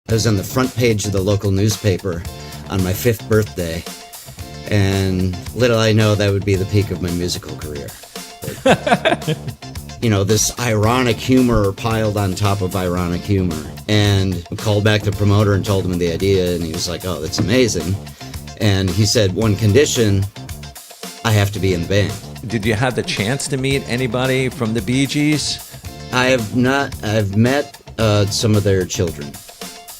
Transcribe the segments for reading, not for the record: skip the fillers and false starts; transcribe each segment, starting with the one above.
I was on the front page of the local newspaper on my 5th birthday, and little I know that would be the peak of my musical career. But, you know, this ironic humor piled on top of ironic humor. And I called back the promoter and told him the idea, and he was like, oh, that's amazing. And he said, one condition, I have to be in the band. Did you have the chance to meet anybody from the Bee Gees? I have not. I've met some of their children.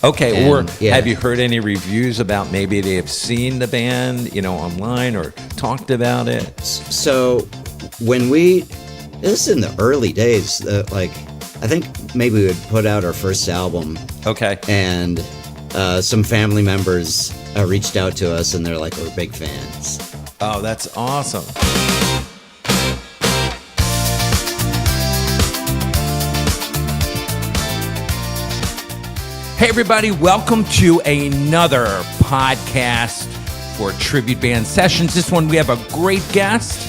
Okay, And, or yeah. have you heard any reviews about maybe they have seen the band, you know, online or talked about it? So when this is in the early days, like I think maybe we would put out our first album. Okay. And some family members reached out to us, and they're like, we're big fans. Oh, that's awesome. Hey, everybody, welcome to another podcast for Tribute Band Sessions. This one, we have a great guest.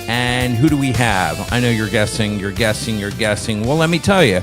And who do we have? I know you're guessing. Well, let me tell you.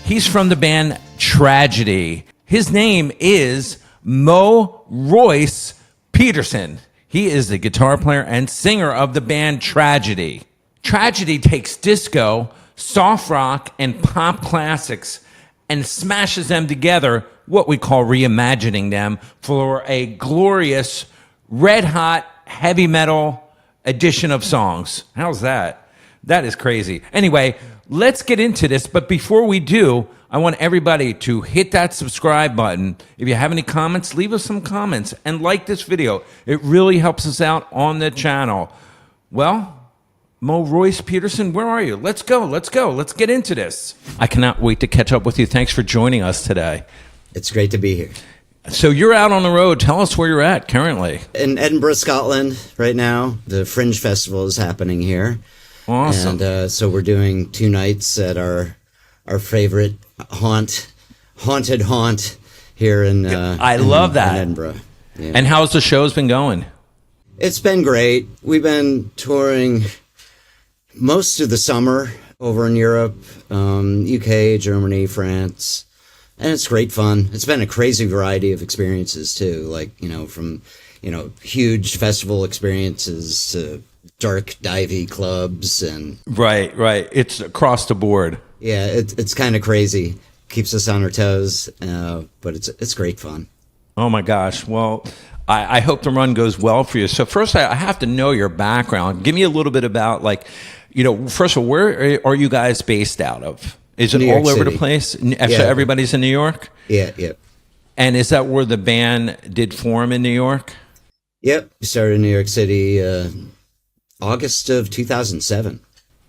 He's from the band Tragedy. His name is Mo Royce Peterson. He is the guitar player and singer of the band Tragedy. Tragedy takes disco, soft rock, and pop classics and smashes them together, what we call reimagining them, for a glorious, red-hot, heavy metal edition of songs. How's that? That is crazy. Anyway, let's get into this, but before we do, I want everybody to hit that subscribe button. If you have any comments, leave us some comments, and like this video. It really helps us out on the channel. Well, Mo Royce Peterson, where are you? Let's go. Let's get into this. I cannot wait to catch up with you. Thanks for joining us today. It's great to be here. So you're out on the road. Tell us where you're at currently. In Edinburgh, Scotland, right now. The Fringe Festival is happening here. Awesome. And so we're doing 2 nights at our favorite haunted haunt here in I love that. in Edinburgh. Yeah. And how's the show's been going? It's been great. We've been touring most of the summer over in Europe, UK, Germany, France, and it's great fun. It's been a crazy variety of experiences too, like, you know, from, you know, huge festival experiences to dark, divey clubs and... Right. It's across the board. Yeah, it's kind of crazy. Keeps us on our toes, but it's great fun. Oh my gosh. Well, I hope the run goes well for you. So first, I have to know your background. Give me a little bit about, like, you know, first of all, where are you guys based out of? Is it all over the place? So everybody's in New York? Yeah. And is that where the band did form in New York? Yep. We started in New York City August of 2007.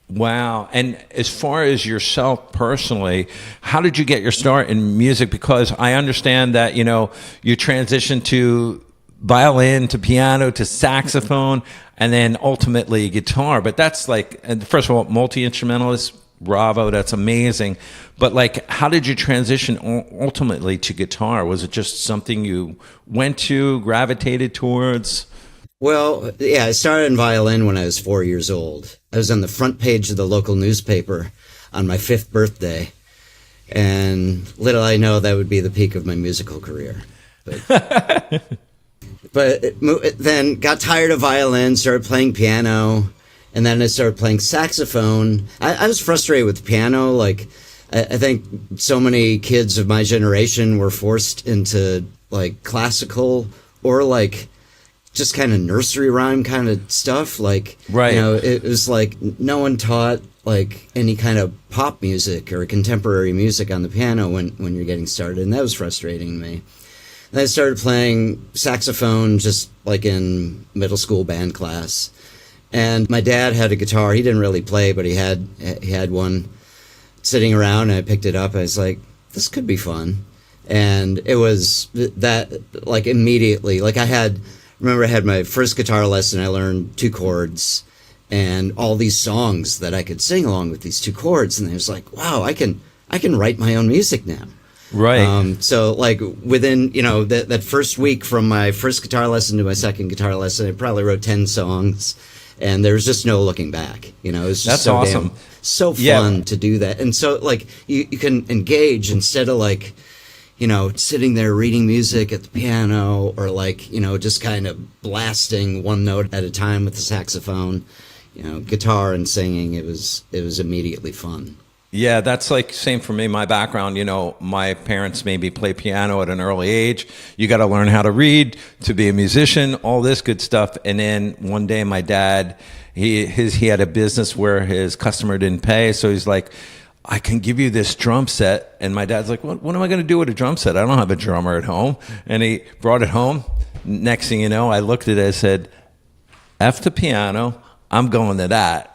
Wow. And as far as yourself personally, how did you get your start in music? Because I understand that, you know, you transitioned to violin, to piano, to saxophone, and then ultimately guitar. But that's like, first of all, multi-instrumentalist, bravo, that's amazing. But like, how did you transition ultimately to guitar? Was it just something you went to, gravitated towards? Well, yeah, I started in violin when I was 4 years old. I was on the front page of the local newspaper on my 5th birthday, and little I know that would be the peak of my musical career. But then got tired of violin, started playing piano, and then I started playing saxophone. I was frustrated with piano. Like, I think so many kids of my generation were forced into, like, classical or, like, just kind of nursery rhyme kind of stuff. Like, right. You know, it was like no one taught, like, any kind of pop music or contemporary music on the piano when you're getting started, and that was frustrating to me. And I started playing saxophone just like in middle school band class. And my dad had a guitar. He didn't really play, but he had one sitting around, and I picked it up. I was like, this could be fun. And it was that, like, immediately, like, I had my first guitar lesson. I learned 2 chords and all these songs that I could sing along with these 2 chords. And I was like, wow, I can write my own music now. Right. So, like, within, you know, that first week from my first guitar lesson to my second guitar lesson, I probably wrote 10 songs, and there was just no looking back. You know, it was just so fun to do that. And so, like, you can engage instead of, like, sitting there reading music at the piano, or like, just kind of blasting one note at a time with the saxophone, guitar and singing. It was immediately fun. Yeah, that's like same for me. My background, my parents made me play piano at an early age. You got to learn how to read to be a musician, all this good stuff. And then one day my dad, he had a business where his customer didn't pay. So he's like, I can give you this drum set. And my dad's like, what am I going to do with a drum set? I don't have a drummer at home. And he brought it home. Next thing you know, I looked at it and said, F the piano. I'm going to that,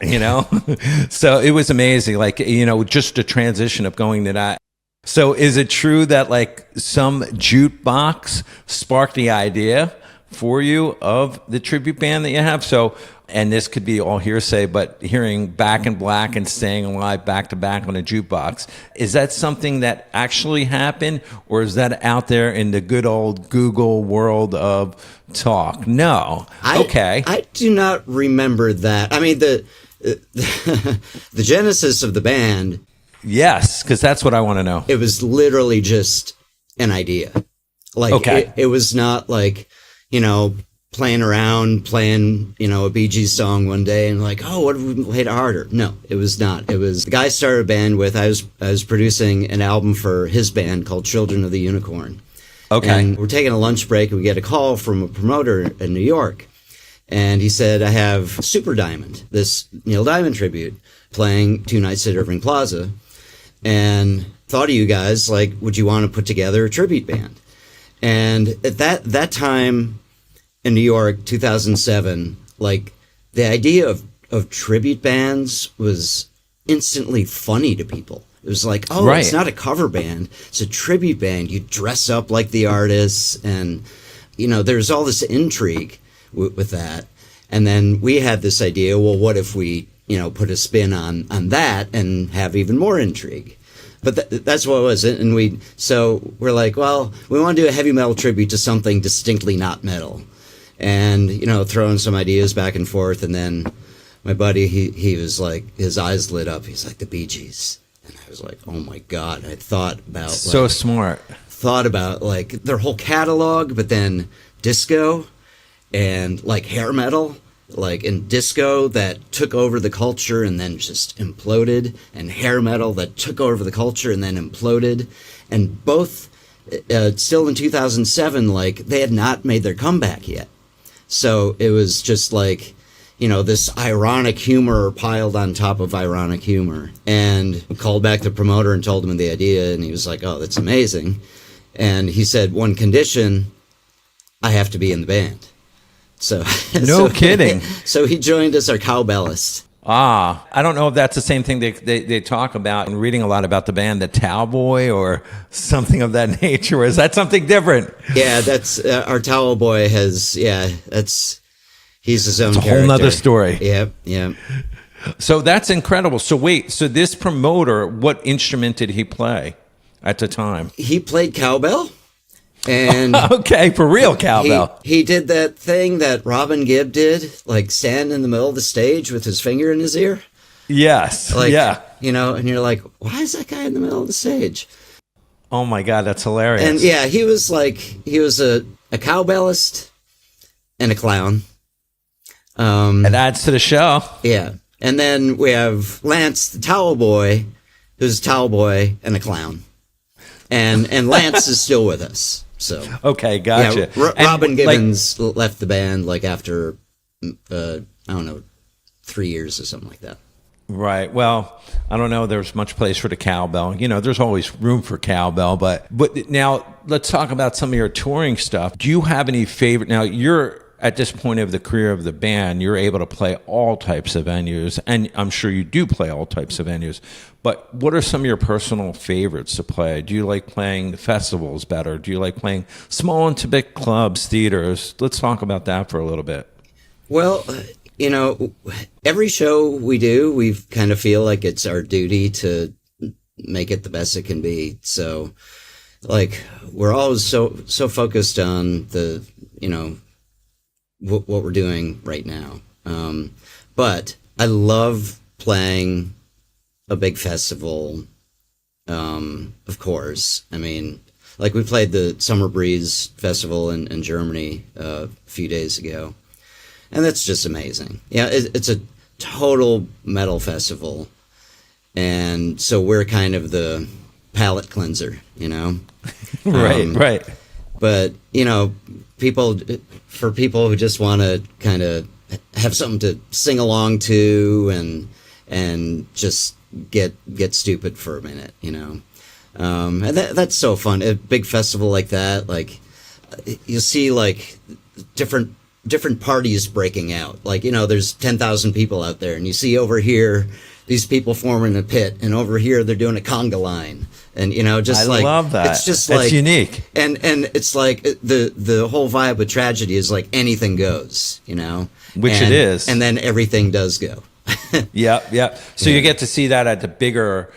So it was amazing, like, just the transition of going to that. So is it true that like some jukebox sparked the idea for you of the tribute band that you have? So, and this could be all hearsay, but hearing Back in Black and Staying Alive back to back on a jukebox, is that something that actually happened, or is that out there in the good old Google world of talk? No. Okay. I do not remember that. I mean, the genesis of the band. Yes, because that's what I want to know. It was literally just an idea. Like, okay. It was not like, playing around, playing, a Bee Gees song one day and like, oh, what if we played it harder? No, it was not. It was the guy I started a band with. I was producing an album for his band called Children of the Unicorn. Okay. And we're taking a lunch break and we get a call from a promoter in New York. And he said, I have Super Diamond, this Neil Diamond tribute, playing 2 nights at Irving Plaza. And thought of you guys, like, would you want to put together a tribute band? And at that time in New York, 2007, like, the idea of tribute bands was instantly funny to people. It was like, oh, right. It's not a cover band. It's a tribute band. You dress up like the artists. And, there's all this intrigue with that. And then we had this idea, well, what if we, put a spin on that and have even more intrigue? But that's what it was. And we're like, well, we want to do a heavy metal tribute to something distinctly not metal. And, throwing some ideas back and forth. And then my buddy, he was like, his eyes lit up. He's like, the Bee Gees. And I was like, oh my God. I thought about so smart. Thought about like their whole catalog, but then disco and like hair metal, like in disco that took over the culture and then just imploded, and hair metal that took over the culture and then imploded. And both still in 2007, like they had not made their comeback yet. So it was just like, this ironic humor piled on top of ironic humor. And I called back the promoter and told him the idea, and he was like, oh, that's amazing. And he said, one condition, I have to be in the band. So no kidding. So he joined us, our cowbellist. I don't know if that's the same thing they talk about and reading a lot about the band, the Towel Boy or something of that nature. Or is that something different? Yeah, that's our Towel Boy he's his own character. A whole nother story. Yep. So that's incredible. So wait, so this promoter, what instrument did he play at the time? He played cowbell. And okay, for real cowbell. He did that thing that Robin Gibb did, like stand in the middle of the stage with his finger in his ear. Yes. Like, yeah. And you're like, why is that guy in the middle of the stage? Oh my God, that's hilarious. And yeah, he was a cowbellist and a clown. It adds to the show. Yeah. And then we have Lance, the towel boy, who's a towel boy and a clown. And Lance is still with us. So okay, gotcha. Yeah, Robin Gibbons left the band like after I don't know, 3 years or something like that. Right. Well, I don't know. There's much place for the cowbell. There's always room for cowbell. But now let's talk about some of your touring stuff. Do you have any favorite? Now you're at this point of the career of the band, you're able to play all types of venues, and I'm sure you do play all types of venues. But what are some of your personal favorites to play? Do you like playing festivals better? Do you like playing small intimate clubs, theaters? Let's talk about that for a little bit. Well, every show we do, we kind of feel like it's our duty to make it the best it can be. So, like, we're always so focused on the, what we're doing right now. But I love playing a big festival, of course. I mean, Like we played the Summer Breeze Festival in Germany a few days ago, and that's just amazing. Yeah, it's a total metal festival, and so we're kind of the palate cleanser, you know. Right. But you know, people who just want to kind of have something to sing along to and just get stupid for a minute, you know. And that's so fun. A big festival like that, like you see like different parties breaking out. Like, you know, there's 10,000 people out there, and you see over here these people forming a pit, and over here they're doing a conga line, and you know, just I love that. It's just that's like unique, and it's like the whole vibe with tragedy is like anything goes, you know, which it is, and then everything does go. Yeah. So you get to see that at the bigger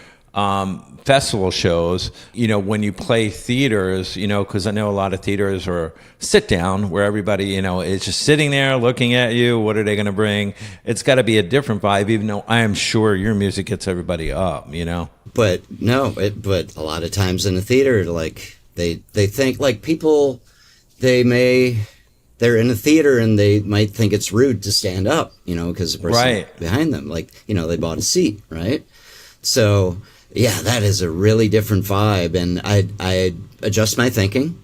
festival shows, you know, when you play theaters, you know, because I know a lot of theaters are sit down where everybody, you know, is just sitting there looking at you. What are they going to bring? It's got to be a different vibe, even though I am sure your music gets everybody up, you know. But but a lot of times in the theater, like they think like people, they're in a theater and they might think it's rude to stand up, you know, because the person behind them, like, you know, they bought a seat, right? So yeah, that is a really different vibe, and I adjust my thinking,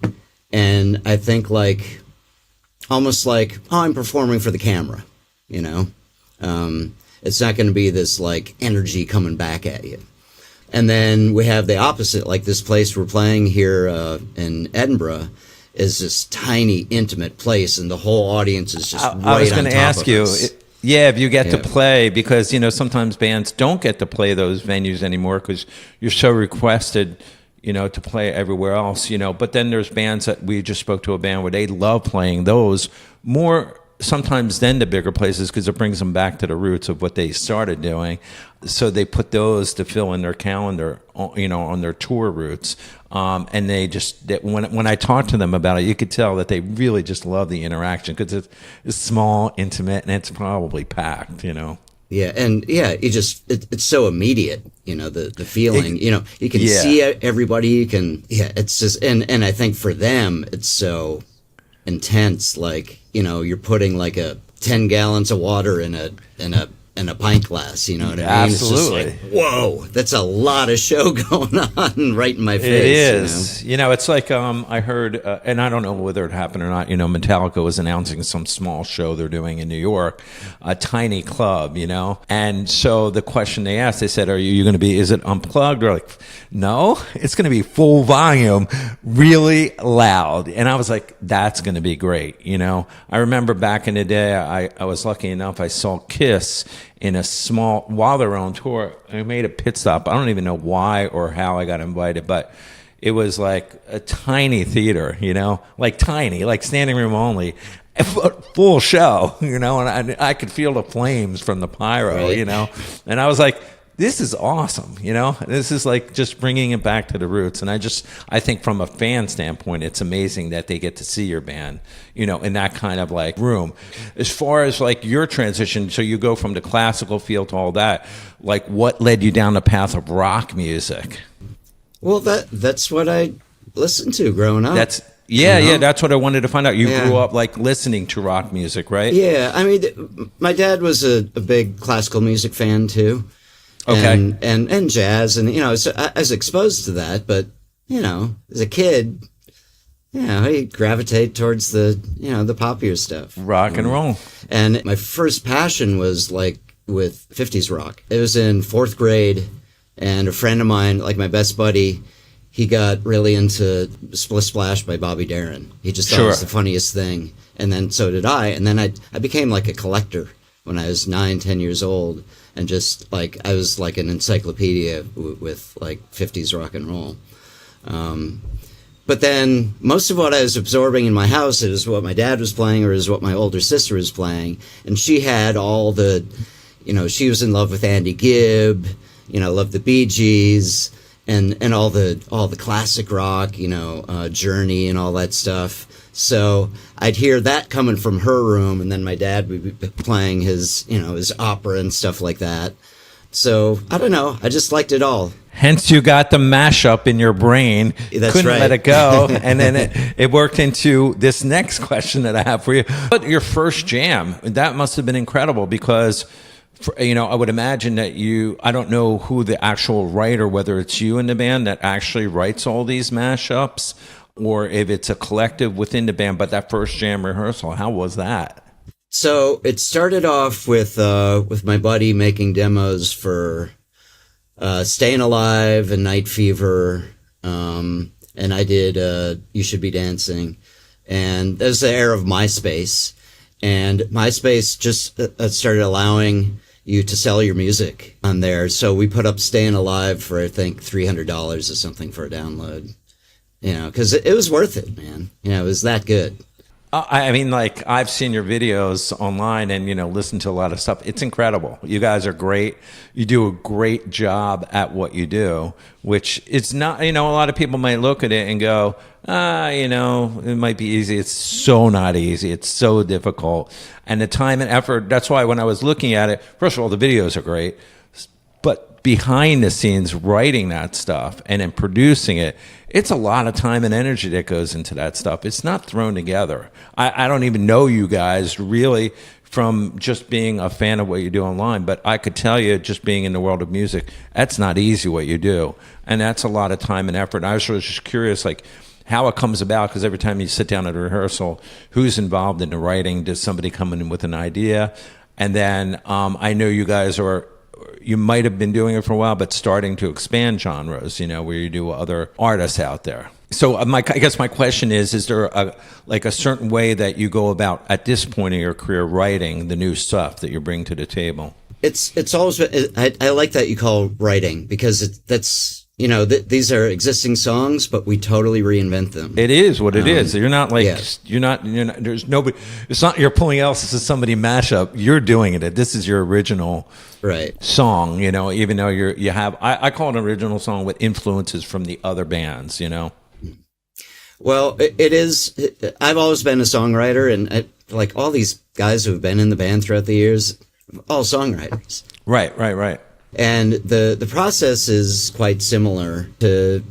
and I think like almost like, oh, I'm performing for the camera, you know. It's not going to be this like energy coming back at you. And then we have the opposite, like this place we're playing here in Edinburgh is this tiny, intimate place, and the whole audience is just right on top of us. I was going to ask you. Yeah, if you get to play, because, you know, sometimes bands don't get to play those venues anymore because you're so requested, you know, to play everywhere else, you know. But then there's bands that we just spoke to a band where they love playing those more sometimes than the bigger places because it brings them back to the roots of what they started doing. So they put those to fill in their calendar, you know, on their tour routes. And they just, when I talked to them about it, you could tell that they really just love the interaction because it's small, intimate, and it's probably packed, you know. Yeah, and yeah, it's so immediate, you know, the feeling, you know, you can see everybody, you can, it's just, and I think for them, it's so intense, like, you know, you're putting like 10 gallons of water in a pint glass, you know what I mean? Absolutely. It's just like, whoa, that's a lot of show going on right in my face. It is. You know, it's like I heard, and I don't know whether it happened or not, you know, Metallica was announcing some small show they're doing in New York, a tiny club, you know? And so the question they asked, they said, are you going to be, is it unplugged? Or like, no, it's going to be full volume, really loud. And I was like, that's going to be great, you know? I remember back in the day, I was lucky enough, I saw Kiss in a small, while they were on tour, I made a pit stop. I don't even know why or how I got invited, but it was like a tiny theater, you know, like tiny, like standing room only, full show, you know, and I could feel the flames from the pyro, you know, and I was like, this is awesome, you know, this is like just bringing it back to the roots. And I think from a fan standpoint, it's amazing that they get to see your band, you know, in that kind of like room. As far as like your transition, so you go from the classical field to all that, like what led you down the path of rock music? Well, that's what I listened to growing up. That's what I wanted to find out. You grew up like listening to rock music, right? Yeah, I mean, my dad was a big classical music fan too. Okay. And jazz, and, you know, so I was exposed to that, but, you know, as a kid, you know, I gravitate towards the, you know, the poppier stuff. Rock and roll. And my first passion was like with 50s rock. It was in 4th grade, and a friend of mine, like my best buddy, he got really into Splish Splash by Bobby Darin. He just thought it was the funniest thing. And then so did I. And then I became like a collector when I was 9, 10 years old. And just like, I was like an encyclopedia with like 50s rock and roll. But then most of what I was absorbing in my house is what my dad was playing or is what my older sister was playing. And she had all the, you know, she was in love with Andy Gibb, you know, loved the Bee Gees and all the classic rock, you know, Journey and all that stuff. So I'd hear that coming from her room, and then my dad would be playing his, you know, his opera and stuff like that. So I don't know. I just liked it all. Hence, you got the mashup in your brain. That's Couldn't right. let it go. And then it worked into this next question that I have for you. But your first jam, that must have been incredible because, I would imagine that I don't know who the actual writer, whether it's you in the band that actually writes all these mashups or if it's a collective within the band. But that first jam rehearsal, how was that? So it started off with my buddy making demos for Staying Alive and Night Fever, and I did You Should Be Dancing, and that was the era of MySpace, and MySpace just started allowing you to sell your music on there. So we put up Staying Alive for I think $300 or something for a download, because it was worth it, man. It was that good. I mean, like, I've seen your videos online and, listen to a lot of stuff. It's incredible. You guys are great. You do a great job at what you do, which it's not, a lot of people might look at it and go, it might be easy. It's so not easy. It's so difficult. And the time and effort, that's why when I was looking at it, first of all, the videos are great, but behind the scenes, writing that stuff and then producing it, it's a lot of time and energy that goes into that stuff. It's not thrown together. I don't even know you guys really from just being a fan of what you do online, but I could tell you just being in the world of music, that's not easy what you do. And that's a lot of time and effort. I was just curious, like, how it comes about, because every time you sit down at a rehearsal, who's involved in the writing? Does somebody come in with an idea? And then I know you guys you might have been doing it for a while, but starting to expand genres, where you do other artists out there. So I guess my question is there a certain way that you go about at this point in your career writing the new stuff that you bring to the table? It's always been, I like that you call writing, because that's, these are existing songs, but we totally reinvent them. It is what it is. You're not like, yeah. you're not, there's nobody, it's not you're pulling else, this is somebody mashup. You're doing it. This is your original song, even though you have, I call it an original song with influences from the other bands, Well, it is, I've always been a songwriter, and like all these guys who have been in the band throughout the years, all songwriters. Right. And the process is quite similar to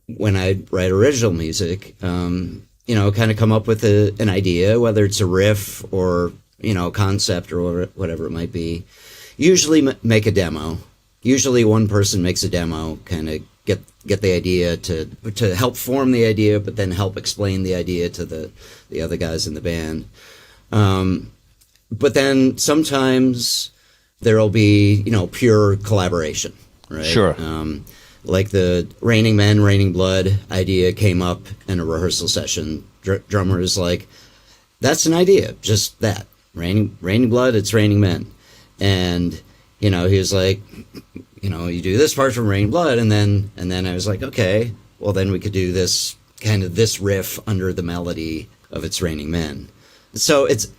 when I write original music. Kind of come up with an idea, whether it's a riff or concept or whatever it might be. Usually make a demo. Usually one person makes a demo, kind of get the idea to help form the idea, but then help explain the idea to the other guys in the band. But then sometimes there'll be, pure collaboration, right? Sure. Like the Raining Men, Raining Blood idea came up in a rehearsal session. Drummer is like, that's an idea, just that. Raining Blood, it's Raining Men. And, he was like, you do this part from Raining Blood, and then I was like, okay, well then we could do this riff under the melody of It's Raining Men. So it's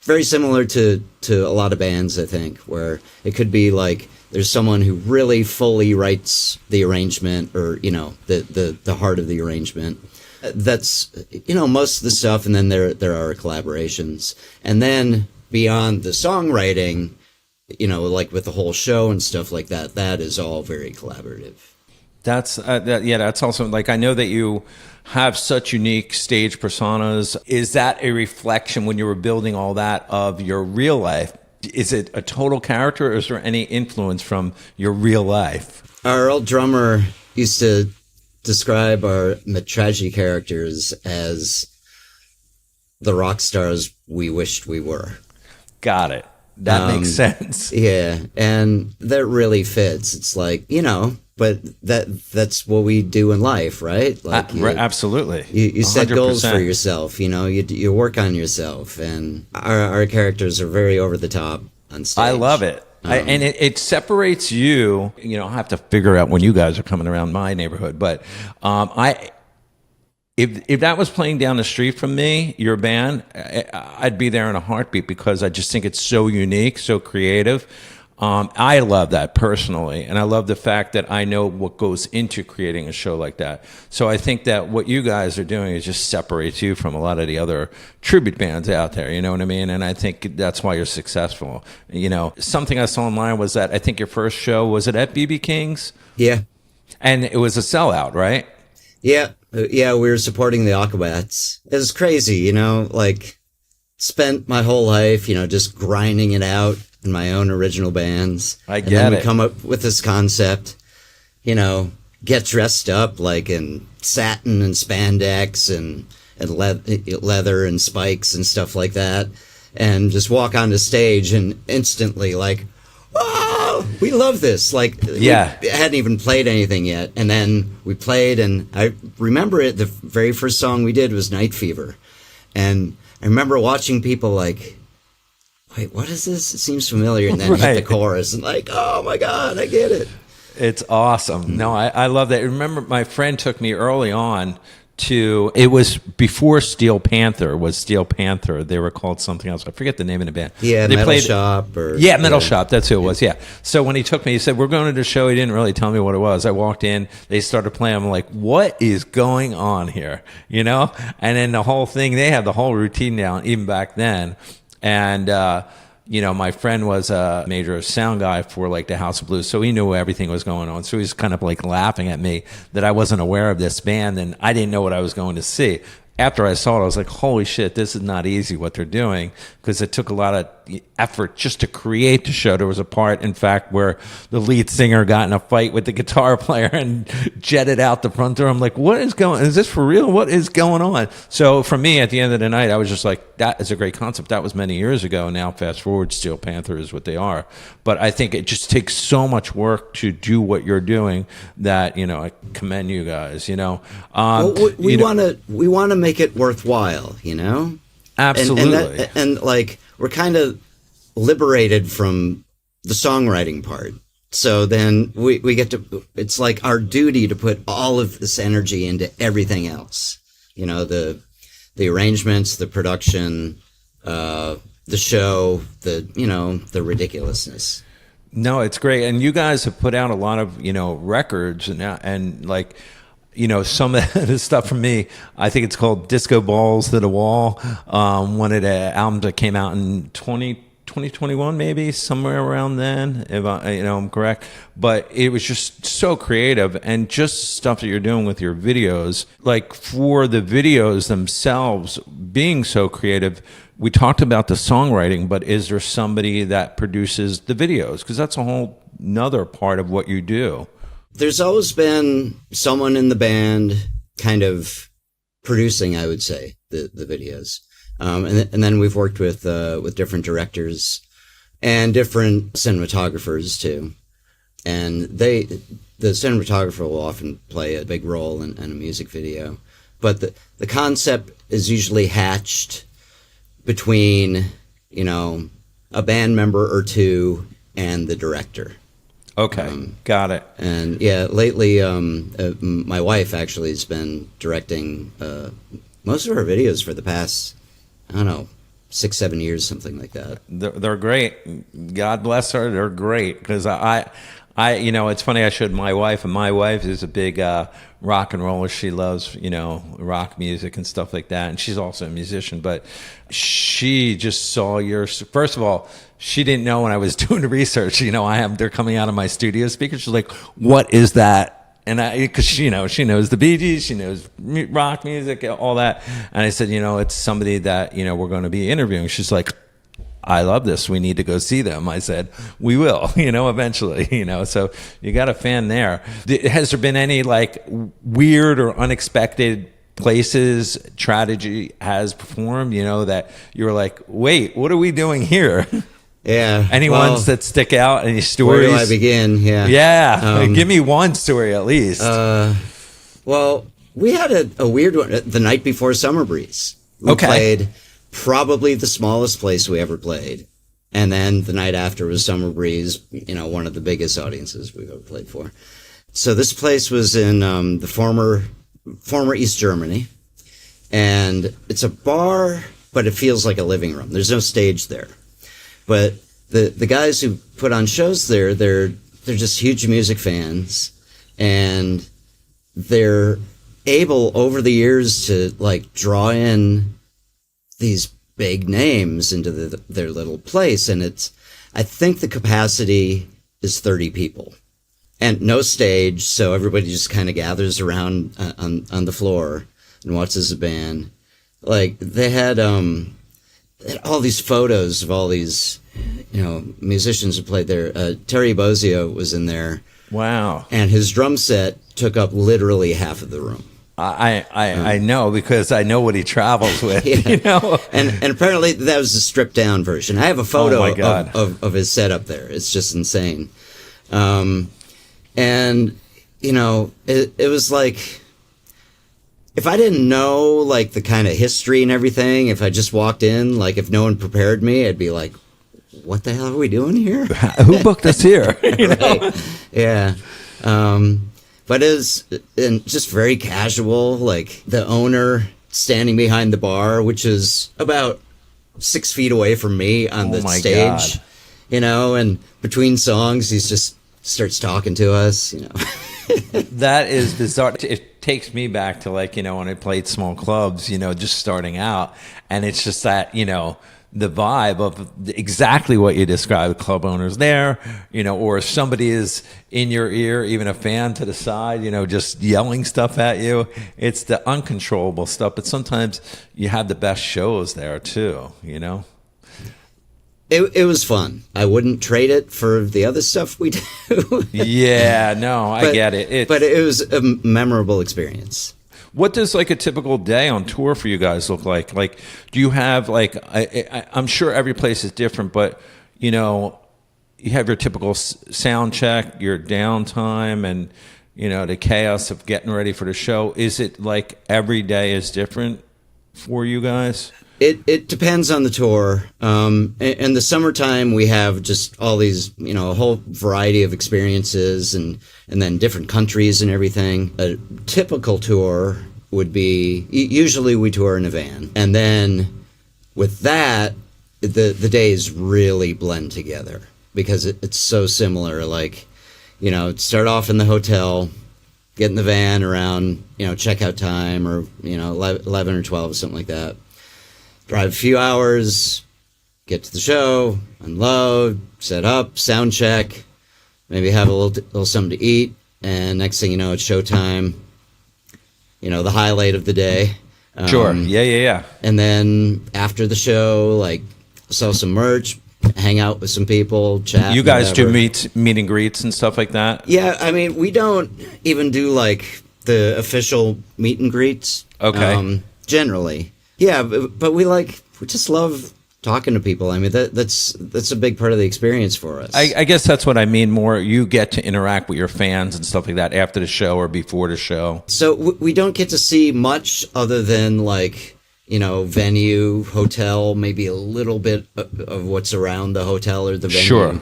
very similar to a lot of bands, I think, where it could be like there's someone who really fully writes the arrangement, or the heart of the arrangement. That's most of the stuff, and then there are collaborations, and then beyond the songwriting, like with the whole show and stuff like that, that is all very collaborative. That's that's also, like, I know that you have such unique stage personas. Is that a reflection, when you were building all that, of your real life? Is it a total character, or is there any influence from your real life? Our old drummer used to describe our tragedy characters as the rock stars we wished we were. Got it. That makes sense. Yeah, and that really fits. It's like, but that's what we do in life, right? Like absolutely. You set goals for yourself, you work on yourself, and our characters are very over the top on stage. I love it. And it separates you. I'll have to figure out when you guys are coming around my neighborhood, but if that was playing down the street from me, your band, I'd be there in a heartbeat, because I just think it's so unique, so creative. I love that personally, and I love the fact that I know what goes into creating a show like that. So I think that what you guys are doing is just separates you from a lot of the other tribute bands out there, you know what I mean? And I think that's why you're successful. You know, something I saw online was that I think your first show, was it at BB King's? Yeah. And it was a sellout, right? Yeah. Yeah, we were supporting the Aquabats. It was crazy, you know, like, spent my whole life, you know, just grinding it out in my own original bands. I get and then we it. come up with this concept, you know, get dressed up like in satin and spandex and leather and spikes and stuff like that, and just walk onto stage and instantly like, oh, we love this. Like, yeah, we hadn't even played anything yet. And then we played, and I remember it, the very first song we did was Night Fever. And I remember watching people like, wait, what is this? It seems familiar. And then hit the chorus and like, oh my God, I get it. It's awesome. No, I love that. Remember, my friend took me early on to, it was before Steel Panther was Steel Panther. They were called something else. I forget the name of the band. Yeah, they Metal Shop. Or, yeah, Metal Shop. That's who it was. Yeah. So when he took me, he said, we're going to the show. He didn't really tell me what it was. I walked in. They started playing. I'm like, what is going on here? You know? And then the whole thing, they had the whole routine down, even back then. And, you know, my friend was a major sound guy for like the House of Blues, so he knew everything was going on. So he was kind of like laughing at me that I wasn't aware of this band, and I didn't know what I was going to see. After I saw it, I was like, holy shit, this is not easy what they're doing, because it took a lot of effort just to create the show. There was a part, in fact, where the lead singer got in a fight with the guitar player and jetted out the front door. I'm like, what is going on? Is this for real? What is going on? So for me, at the end of the night, I was just like, that is a great concept. That was many years ago. Now, fast forward, Steel Panther is what they are. But I think it just takes so much work to do what you're doing that, you know, I commend you guys, you know. Well, we want to make it worthwhile, you know? Absolutely. And like, we're kind of liberated from the songwriting part. So then we get to, it's like our duty to put all of this energy into everything else. You know, the arrangements, the production, the show, the ridiculousness. No, it's great. And you guys have put out a lot of, you know, records and like, you know, some of the stuff from me, I think it's called Disco Balls to the Wall. One of the albums that came out in 2021, maybe somewhere around then, if I'm correct. But it was just so creative, and just stuff that you're doing with your videos, like for the videos themselves being so creative. We talked about the songwriting, but is there somebody that produces the videos? Because that's a whole nother part of what you do. There's always been someone in the band kind of producing, I would say, the videos. And then we've worked with different directors and different cinematographers too. And the cinematographer will often play a big role in a music video. But the concept is usually hatched between, you know, a band member or two and the director. Okay, got it. And yeah, lately, my wife actually has been directing most of our videos for the past, I don't know, 6-7 years, something like that. They're great. God bless her. They're great, because I, you know, it's funny. I showed my wife, and my wife is a big rock and roller. She loves, you know, rock music and stuff like that, and she's also a musician. But she just saw yours. First of all, she didn't know when I was doing the research. You know, they're coming out of my studio speaker. She's like, "What is that?" And because she knows the Bee Gees, she knows rock music, all that. And I said, you know, it's somebody that, you know, we're going to be interviewing. She's like, I love this. We need to go see them. I said, we will, you know, eventually, you know. So you got a fan there. Has there been any like weird or unexpected places Prodigy has performed, you know, that you were like, wait, what are we doing here? Yeah. Any ones that stick out? Any stories? Where do I begin? Yeah. Yeah. Give me one story at least. Well, we had a weird one the night before Summer Breeze. We played probably the smallest place we ever played. And then the night after was Summer Breeze, you know, one of the biggest audiences we've ever played for. So this place was in the former East Germany. And it's a bar, but it feels like a living room. There's no stage there. But the guys who put on shows there, they're just huge music fans, and they're able over the years to like draw in these big names into their little place. And I think the capacity is 30 people and no stage. So everybody just kind of gathers around on the floor and watches the band. Like they had all these photos of all these, musicians who played there. Terry Bozzio was in there. Wow. And his drum set took up literally half of the room. I know, because I know what he travels with, yeah. And apparently that was a stripped down version. I have a photo of his setup there. It's just insane. And, it was like, if I didn't know like the kind of history and everything, if I just walked in, like if no one prepared me, I'd be like, what the hell are we doing here? Who booked us here? Right. Yeah. But it was just very casual, like the owner standing behind the bar, which is about 6 feet away from me on the stage, God. And between songs, he just starts talking to us, That is bizarre. It takes me back to like, when I played small clubs, just starting out. And it's just that, the vibe of exactly what you described, club owners there, or if somebody is in your ear, even a fan to the side, just yelling stuff at you. It's the uncontrollable stuff. But sometimes you have the best shows there too, It was fun. I wouldn't trade it for the other stuff we do. Yeah, no, I get it. But it was a memorable experience. What does like a typical day on tour for you guys look like? Like, do you have like, I'm sure every place is different, but you have your typical sound check, your downtime, and the chaos of getting ready for the show. Is it like every day is different for you guys? It depends on the tour. In the summertime, we have just all these, a whole variety of experiences and then different countries and everything. A typical tour would be, usually we tour in a van. And then with that, the days really blend together because it's so similar. Like, start off in the hotel, get in the van around, checkout time or, 11 or 12 or something like that. Drive a few hours, get to the show, unload, set up, sound check, maybe have a little something to eat, and next thing you know, it's showtime. The highlight of the day. Sure. Yeah. And then after the show, like sell some merch, hang out with some people, chat. You guys do meet and greets and stuff like that? Yeah, I mean, we don't even do like the official meet and greets. Okay. Generally. Yeah, but we just love talking to people. I mean, that's a big part of the experience for us. I guess that's what I mean more. You get to interact with your fans and stuff like that after the show or before the show. So we don't get to see much other than like, venue, hotel, maybe a little bit of what's around the hotel or the venue. Sure.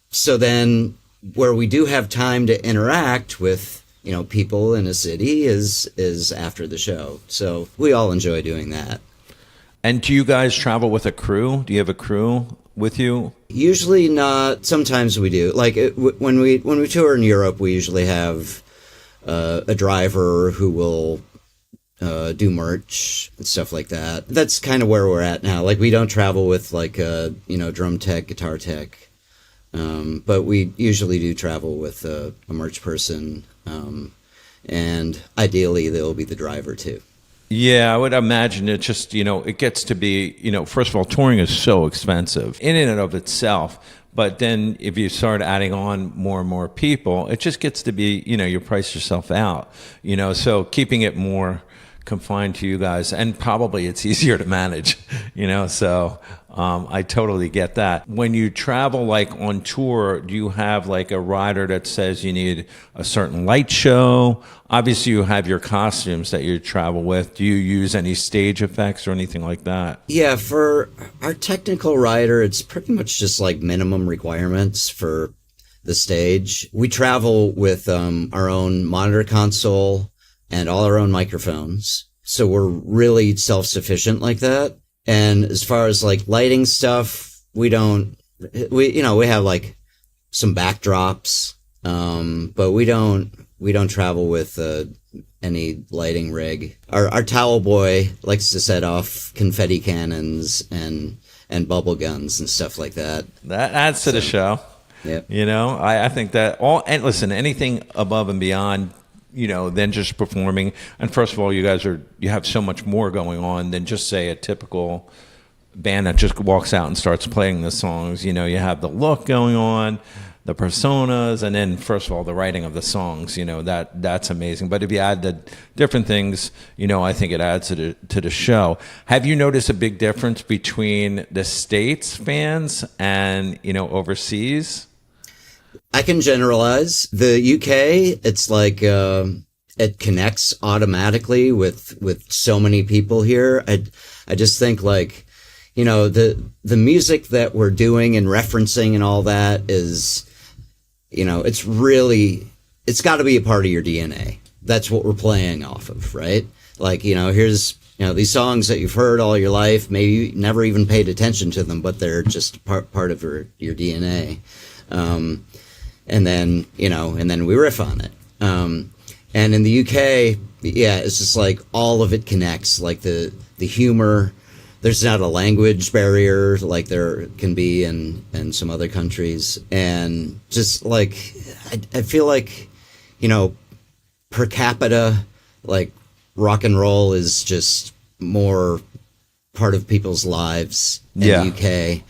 So then where we do have time to interact with people in a city is after the show. So we all enjoy doing that. And do you guys travel with a crew? Do you have a crew with you? Usually not. Sometimes we do. Like when we tour in Europe, we usually have a driver who will do merch and stuff like that. That's kind of where we're at now. Like we don't travel with like a drum tech, guitar tech, but we usually do travel with a merch person. And ideally they'll be the driver too. Yeah, I would imagine it just, it gets to be, first of all, touring is so expensive in and of itself. But then if you start adding on more and more people, it just gets to be, you price yourself out, so keeping it more confined to you guys, and probably it's easier to manage, so I totally get that. When you travel like on tour, do you have like a rider that says you need a certain light show? Obviously you have your costumes that you travel with. Do you use any stage effects or anything like that? Yeah, for our technical rider, it's pretty much just like minimum requirements for the stage. We travel with our own monitor console and all our own microphones. So we're really self-sufficient like that. And as far as like lighting stuff, we don't, we have like some backdrops, but we don't travel with any lighting rig. Our towel boy likes to set off confetti cannons and bubble guns and stuff like that. That adds to the show. Yep. You know, I think that and listen, anything above and beyond, you know, than just performing. And first of all, you have so much more going on than just say a typical band that just walks out and starts playing the songs. You know, you have the look going on, the personas, and then first of all, the writing of the songs. You know, that's amazing. But if you add the different things, you know, I think it adds to the show. Have you noticed a big difference between the States fans and, you know, overseas? I can generalize. The UK, it's like it connects automatically with so many people here. I just think, like, you know, the music that we're doing and referencing and all that is, you know, it's got to be a part of your DNA. That's what we're playing off of, right? Like, you know, here's, you know, these songs that you've heard all your life, maybe you never even paid attention to them, but they're just part of your DNA. And then, you know, and then we riff on it. And in the UK, yeah, it's just like all of it connects, like the humor. There's not a language barrier like there can be in some other countries. And just like, I feel like, you know, per capita, like rock and roll is just more part of people's lives in the UK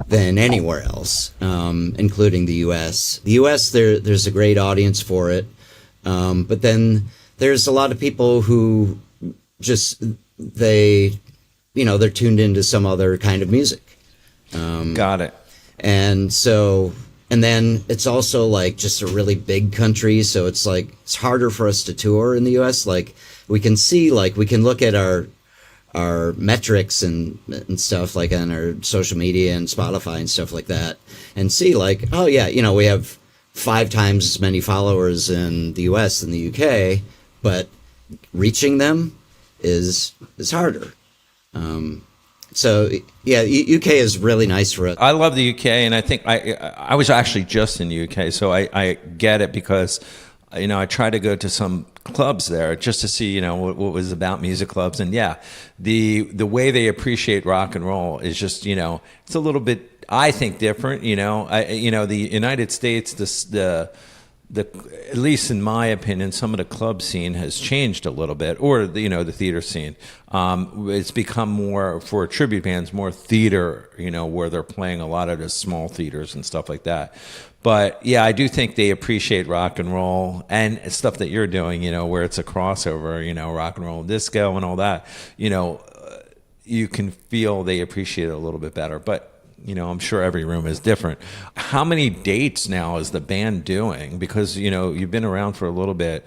than anywhere else, including the US. The US, there's a great audience for it. But then there's a lot of people who just, they're tuned into some other kind of music. Got it. And so, and then it's also like just a really big country. So it's like, it's harder for us to tour in the US. Like we can see, like we can look at our metrics and stuff like on our social media and Spotify and stuff like that and see like, oh yeah, you know, we have 5 times as many followers in the US than the UK, but reaching them is harder. So yeah, UK is really nice for us. I love the UK, and I think I was actually just in the UK, so I get it because, you know, I try to go to some clubs there just to see, you know, what was about music clubs. And yeah, the way they appreciate rock and roll is just, you know, it's a little bit, I think, different. You know, the United States, the at least in my opinion, some of the club scene has changed a little bit, or you know, the theater scene. It's become more, for tribute bands, more theater, you know, where they're playing a lot of the small theaters and stuff like that. But yeah, I do think they appreciate rock and roll and stuff that you're doing, you know, where it's a crossover, you know, rock and roll, disco and all that. You know, you can feel they appreciate it a little bit better. But you know, I'm sure every room is different. How many dates now is the band doing? Because, you know, you've been around for a little bit.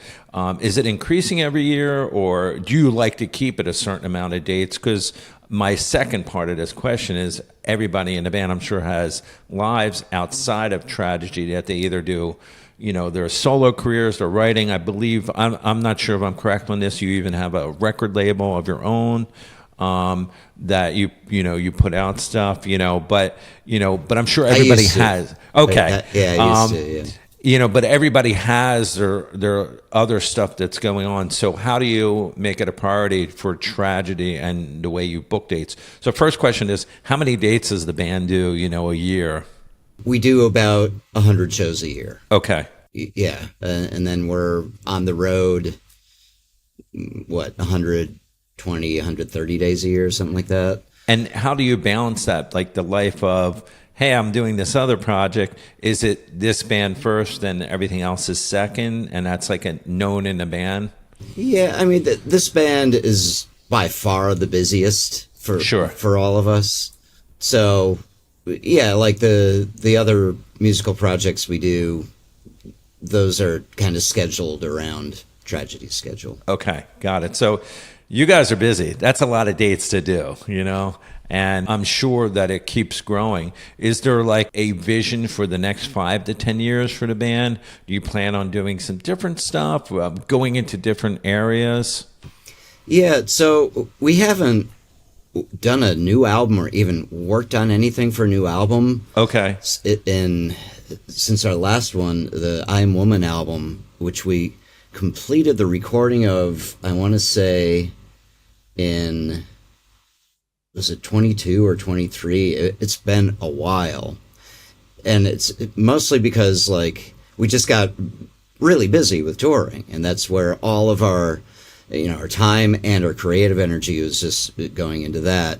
Is it increasing every year, or do you like to keep it a certain amount of dates? Because my second part of this question is everybody in the band, I'm sure, has lives outside of tragedy that they either do, you know, their solo careers, they're writing. I believe, I'm not sure if I'm correct on this, you even have a record label of your own. That you put out stuff, but I'm sure everybody has. Okay. I used to, yeah. But everybody has their other stuff that's going on. So how do you make it a priority for tragedy and the way you book dates? So first question is, how many dates does the band do, a year? We do about 100 shows a year. Okay. Yeah. And then we're on the road, 120, 130 days a year, something like that. And how do you balance that? Like the life of, hey, I'm doing this other project. Is it this band first, then everything else is second? And that's like a known in the band? Yeah, I mean, this band is by far the busiest for all of us. So, yeah, like the other musical projects we do, those are kind of scheduled around Tragedy's schedule. Okay, got it. So you guys are busy. That's a lot of dates to do, and I'm sure that it keeps growing. Is there like a vision for the next 5 to 10 years for the band? Do you plan on doing some different stuff, going into different areas? Yeah, so we haven't done a new album or even worked on anything for a new album. Okay. Since our last one, the I Am Woman album, which we completed the recording of, I want to say was it 22 or 23? It's been a while. And it's mostly because, like, we just got really busy with touring, and that's where all of our, our time and our creative energy was just going into that.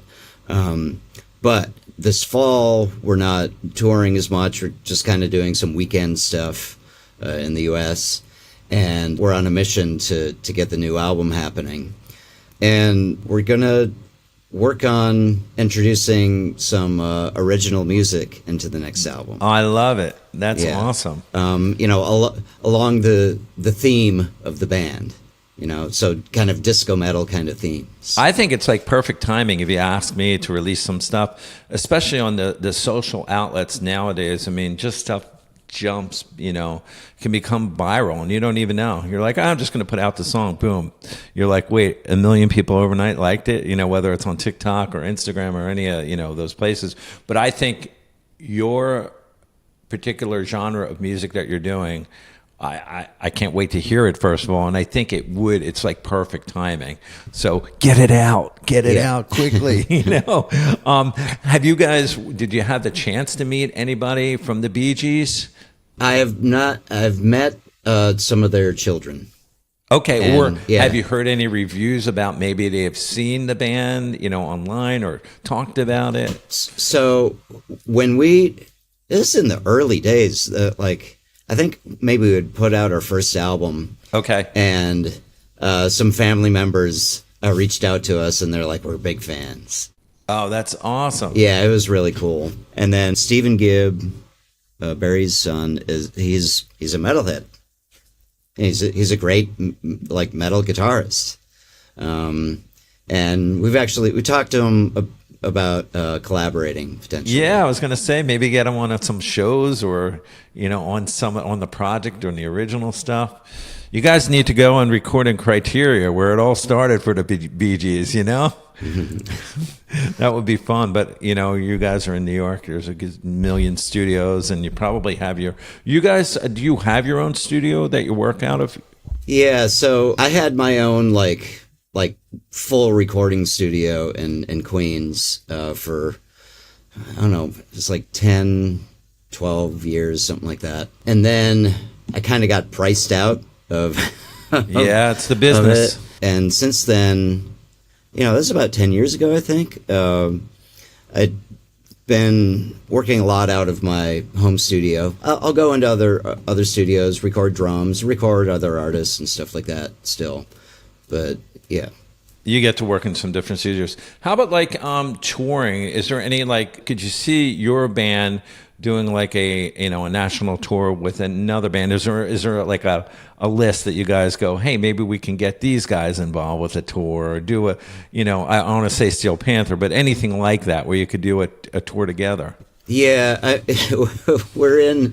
But this fall, we're not touring as much. We're just kind of doing some weekend stuff in the U.S., and we're on a mission to get the new album happening. And we're going to work on introducing some original music into the next album. I love it. That's awesome. Along the theme of the band, so kind of disco metal kind of themes. I think it's like perfect timing if you ask me to release some stuff, especially on the social outlets nowadays. I mean, just stuff jumps, can become viral and you don't even know. You're like, I'm just going to put out the song. Boom. You're like, wait, 1 million people overnight liked it, whether it's on TikTok or Instagram or any of, those places. But I think your particular genre of music that you're doing, I can't wait to hear it, first of all. And I think it's like perfect timing. So get it out quickly, Have you guys, did you have the chance to meet anybody from the Bee Gees? I have not. I've met some of their children. Okay, have you heard any reviews about maybe they have seen the band, online or talked about it? So this is in the early days, I think maybe we would put out our first album. Okay. And some family members reached out to us, and they're like, we're big fans. Oh, that's awesome. Yeah, it was really cool. And then Stephen Gibb, Barry's son, he's a metalhead. He's a great metal guitarist. And we talked to him about collaborating potentially. Yeah, I was going to say maybe get him on some shows or on the project or on the original stuff. You guys need to go on Recording Criteria, where it all started for the Bee Gees. That would be fun. But you guys are in New York. There's a million studios, and you probably have you guys. Do you have your own studio that you work out of? Yeah. So I had my own like full recording studio in Queens for, I don't know, it's like 10, 12 years, something like that. And then I kind of got priced out of yeah, it's the business. It. And since then, this is about 10 years ago, I think. I'd been working a lot out of my home studio. I'll go into other studios, record drums, record other artists and stuff like that still. But yeah. You get to work in some different studios. How about touring? Is there any could you see your band doing a national tour with another band? Is there a list that you guys go, hey, maybe we can get these guys involved with a tour, or do I want to say Steel Panther, but anything like that where you could do a tour together? Yeah, we're in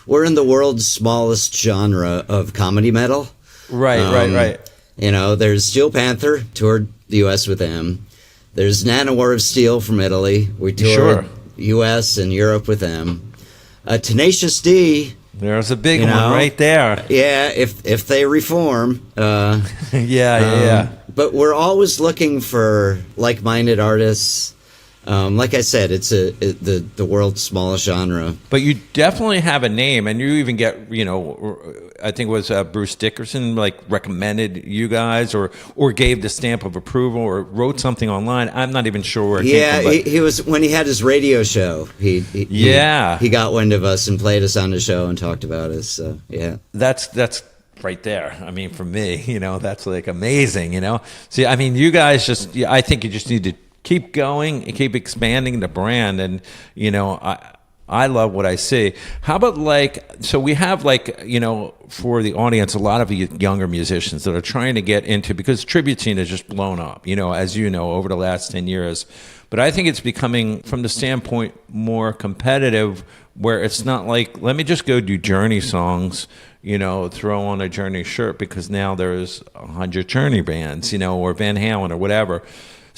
the world's smallest genre of comedy metal. Right. There's Steel Panther, toured the U.S. with them. There's Nanowar of Steel from Italy. We toured U.S. and Europe with them. Tenacious D. There's a big one right there. Yeah, if they reform. Yeah. But we're always looking for like-minded artists. Like I said, it's the world's smallest genre. But you definitely have a name, and you even get, I think it was Bruce Dickinson recommended you guys, or gave the stamp of approval, or wrote something online. I'm not even sure where it came from. He was, when he had his radio show. He got wind of us and played us on the show and talked about us. So yeah, that's right there. I mean, for me, that's amazing. See, I mean, you guys I think you just need to keep going and keep expanding the brand. And, I love what I see. How about so we have for the audience, a lot of younger musicians that are trying to get into, because tribute scene has just blown up, as over the last 10 years. But I think it's becoming, from the standpoint, more competitive, where it's not let me just go do Journey songs, throw on a Journey shirt, because now there's 100 Journey bands, or Van Halen or whatever.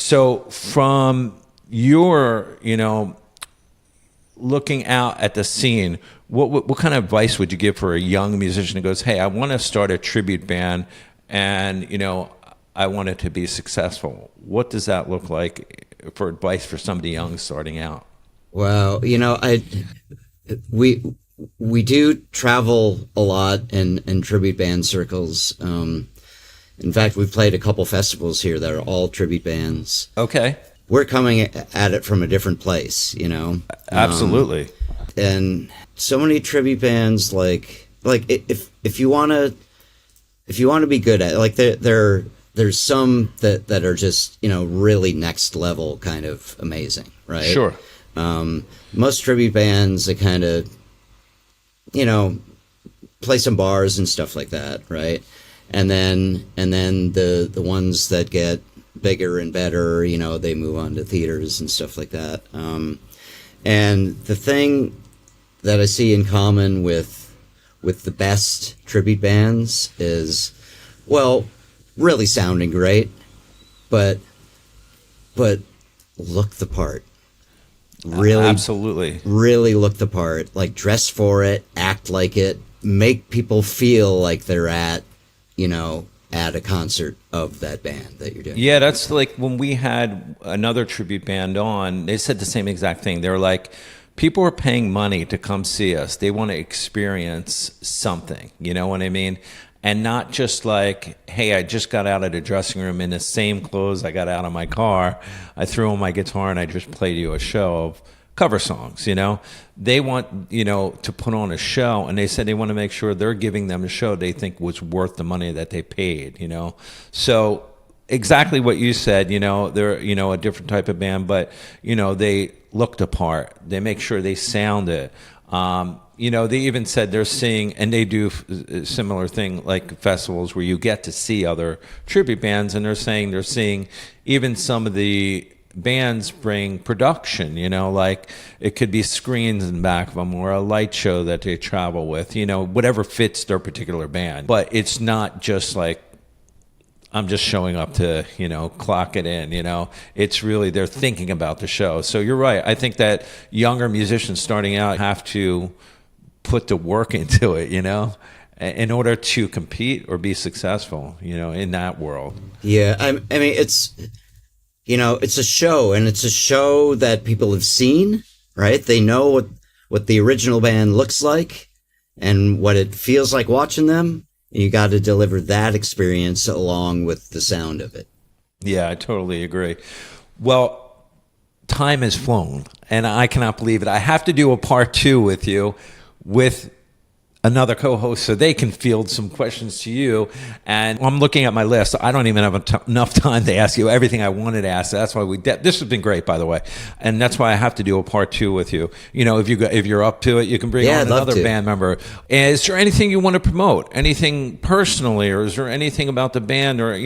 So from your, looking out at the scene, what kind of advice would you give for a young musician who goes, hey, I want to start a tribute band and, I want it to be successful? What does that look like for advice for somebody young starting out? Well, we do travel a lot in tribute band circles. In fact, we've played a couple festivals here that are all tribute bands. Okay. We're coming at it from a different place, Absolutely. And so many tribute bands, like if you want to be good at it, like there's some that are just really next level kind of amazing, right? Sure. Most tribute bands, they kind of play some bars and stuff like that, right? And then the ones that get bigger and better, they move on to theaters and stuff like that. And the thing that I see in common with the best tribute bands is, well, really sounding great, but look the part. Really, absolutely. Really look the part. Like, dress for it, act like it, make people feel like they're at a concert of that band that you're doing. Yeah, that's like when we had another tribute band on, they said the same exact thing. They were like, people are paying money to come see us. They want to experience something, you know what I mean? And not just like, hey, I just got out of the dressing room in the same clothes I got out of my car. I threw on my guitar and I just played you a show of cover songs, They want, to put on a show, and they said they want to make sure they're giving them a show they think was worth the money that they paid, So exactly what you said, they're, a different type of band, but, they look the part. They make sure they sound it. They even said they're seeing, and they do a similar thing like festivals where you get to see other tribute bands, and they're saying they're seeing even some of the bands bring production, like it could be screens in the back of them or a light show that they travel with, whatever fits their particular band. But it's not just like, I'm just showing up to, clock it in, It's really, they're thinking about the show. So you're right. I think that younger musicians starting out have to put the work into it, in order to compete or be successful, in that world. Yeah. I mean, it's a show, and it's a show that people have seen, right? They know what the original band looks like and what it feels like watching them. You got to deliver that experience along with the sound of it. Yeah, I totally agree. Well, time has flown, and I cannot believe it. I have to do a part 2 with you, with another co-host, so they can field some questions to you. And I'm looking at my list. I don't even have enough time to ask you everything I wanted to ask. That's why this has been great, by the way. And that's why I have to do a part 2 with you. If you're up to it, you can bring on another band member. Is there anything you want to promote? Anything personally, or is there anything about the band, or,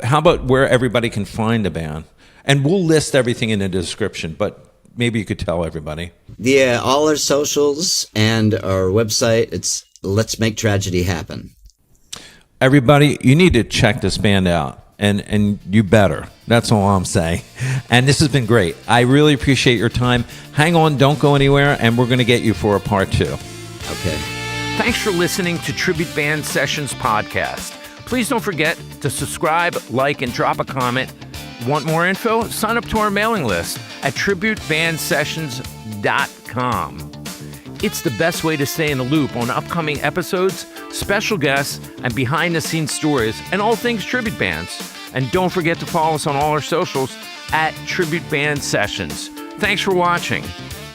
how about where everybody can find the band? And we'll list everything in the description, but maybe you could tell everybody. Yeah, all our socials and our website, it's Let's Make Tragedy Happen. Everybody, you need to check this band out, and you better. That's all I'm saying. And this has been great. I really appreciate your time. Hang on, don't go anywhere, and we're going to get you for a part 2. Okay. Thanks for listening to Tribute Band Sessions podcast. Please don't forget to subscribe, like, and drop a comment. Want more info? Sign up to our mailing list at tributebandsessions.com. It's the best way to stay in the loop on upcoming episodes, special guests, and behind-the-scenes stories, and all things tribute bands. And don't forget to follow us on all our socials at Tribute Band Sessions. Thanks for watching.